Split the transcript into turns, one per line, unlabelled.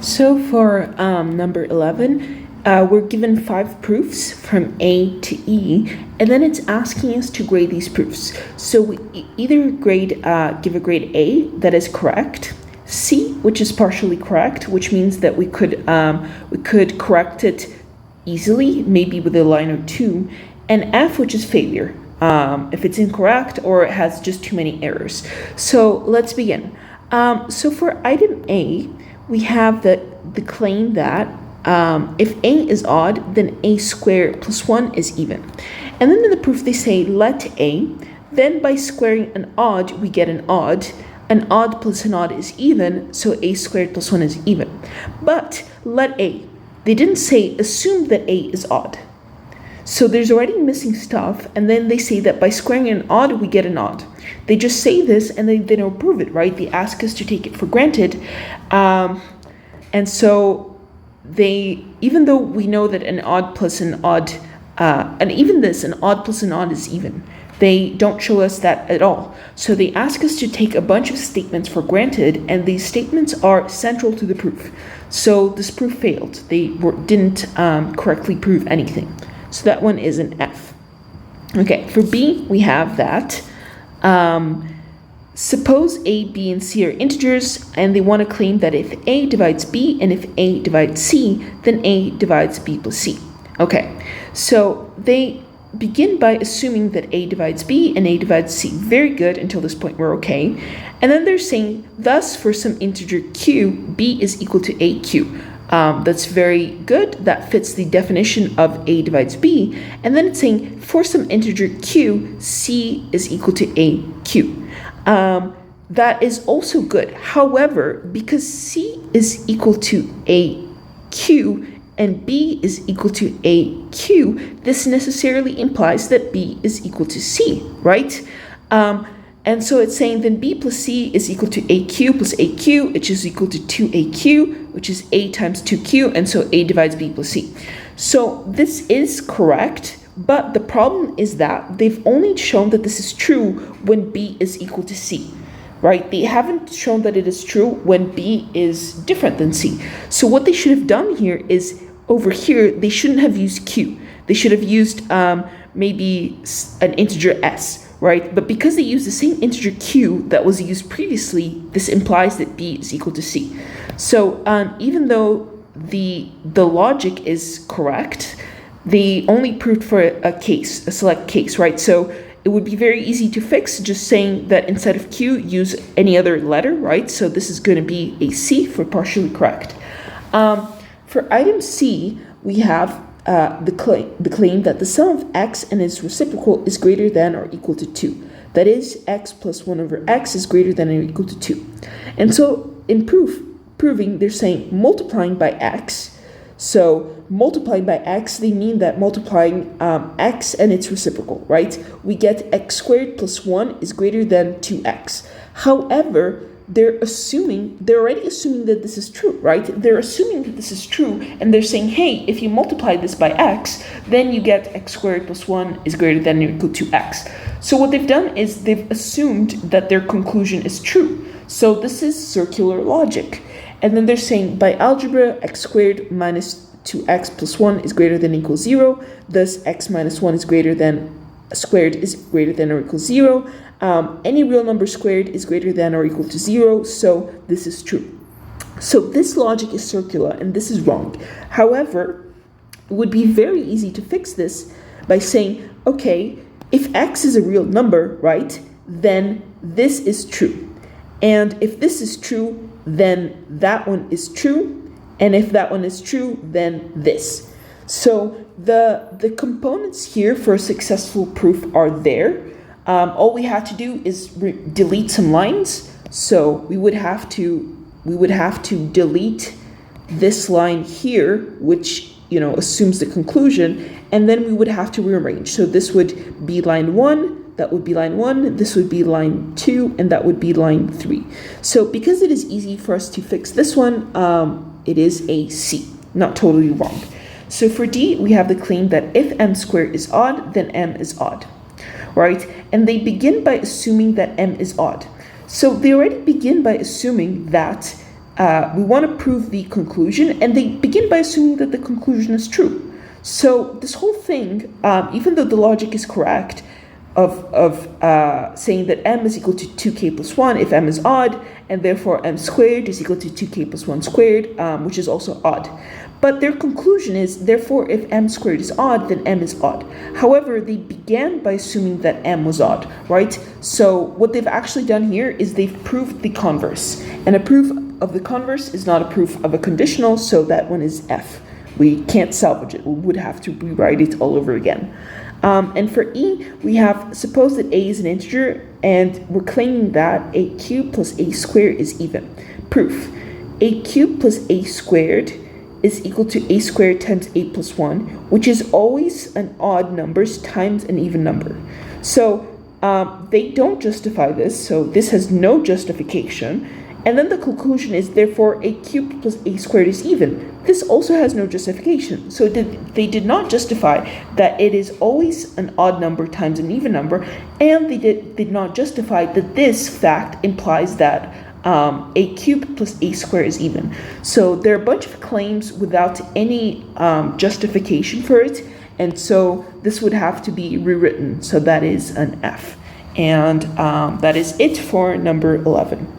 So for number 11, we're given 5 proofs from A to E, and then it's asking us to grade these proofs. So we either give a grade A, that is correct, C, which is partially correct, which means that we could correct it easily, maybe with a line or two, and F, which is failure, if it's incorrect or it has just too many errors. So let's begin. So for item A, we have the claim that if A is odd, then A squared plus 1 is even. And then in the proof they say let A, then by squaring an odd, we get an odd. An odd plus an odd is even, so A squared plus 1 is even. But let A, they didn't say assume that A is odd. So there's already missing stuff, and then they say that by squaring an odd, we get an odd. They just say this, and they don't prove it, right? They ask us to take it for granted. And so even though we know that an odd plus an odd, and even this, an odd plus an odd is even, they don't show us that at all. So they ask us to take a bunch of statements for granted, and these statements are central to the proof. So this proof failed. They didn't correctly prove anything. So that one is an F. Okay, for B, we have that. Suppose A, B, and C are integers, and they want to claim that if A divides B and if A divides C, then A divides B plus C. Okay, so they begin by assuming that A divides B and A divides C. Very good, until this point we're okay. And then they're saying, thus for some integer Q, B is equal to AQ. That's very good. That fits the definition of A divides B. And then it's saying for some integer Q, C is equal to AQ. That is also good. However, because C is equal to AQ and B is equal to AQ, this necessarily implies that B is equal to C, right? And so it's saying then B plus C is equal to AQ plus AQ, which is equal to 2AQ, which is A times 2Q, and so A divides B plus C. So this is correct, but the problem is that they've only shown that this is true when B is equal to C, right? They haven't shown that it is true when B is different than C. So what they should have done here is, over here, they shouldn't have used Q. They should have used maybe an integer S, right? But because they use the same integer Q that was used previously, this implies that B is equal to C. So even though the logic is correct, they only proved for a select case, right? So it would be very easy to fix, just saying that instead of Q, use any other letter, right? So this is going to be a C for partially correct. For item C, we have the claim that the sum of x and its reciprocal is greater than or equal to 2. That is, x plus 1 over x is greater than or equal to 2. And so in proving, they're saying multiplying by x. So multiplying by x, they mean that multiplying x and its reciprocal, right? We get x squared plus 1 is greater than 2x. However, they're already assuming that this is true, right? They're assuming that this is true, and they're saying, hey, if you multiply this by x, then you get x squared plus 1 is greater than or equal to x. So what they've done is they've assumed that their conclusion is true. So this is circular logic. And then they're saying by algebra, x squared minus 2x plus 1 is greater than or equals 0. Thus, x minus 1 is greater than squared is greater than or equals 0. Any real number squared is greater than or equal to 0, so this is true. So this logic is circular, and this is wrong. However, it would be very easy to fix this by saying, okay, if x is a real number, right, then this is true. And if this is true, then that one is true. And if that one is true, then this. So the components here for a successful proof are there. All we have to do is delete some lines. So we would have to delete this line here, which assumes the conclusion, and then we would have to rearrange. So this would be line 1, that would be line 1, this would be line 2, and that would be line 3. So because it is easy for us to fix this one, it is a C, not totally wrong. So for D, we have the claim that if m squared is odd, then m is odd, right? And they begin by assuming that m is odd. So they already begin by assuming that we want to prove the conclusion, and they begin by assuming that the conclusion is true. So this whole thing, even though the logic is correct of saying that m is equal to 2k plus 1 if m is odd, and therefore m squared is equal to 2k plus 1 squared, which is also odd. But their conclusion is, therefore, if m squared is odd, then m is odd. However, they began by assuming that m was odd, right? So what they've actually done here is they've proved the converse. And a proof of the converse is not a proof of a conditional, so that one is f. We can't salvage it. We would have to rewrite it all over again. And for e, we have, suppose that a is an integer, and we're claiming that a cubed plus a squared is even. Proof. A cubed plus a squared is equal to a squared times a plus 1, which is always an odd number times an even number. So they don't justify this, so this has no justification. And then the conclusion is, therefore, a cubed plus a squared is even. This also has no justification. So they did not justify that it is always an odd number times an even number, and they did not justify that this fact implies that a cubed plus a squared is even. So there are a bunch of claims without any justification for it, and so this would have to be rewritten. So that is an F. And that is it for number 11.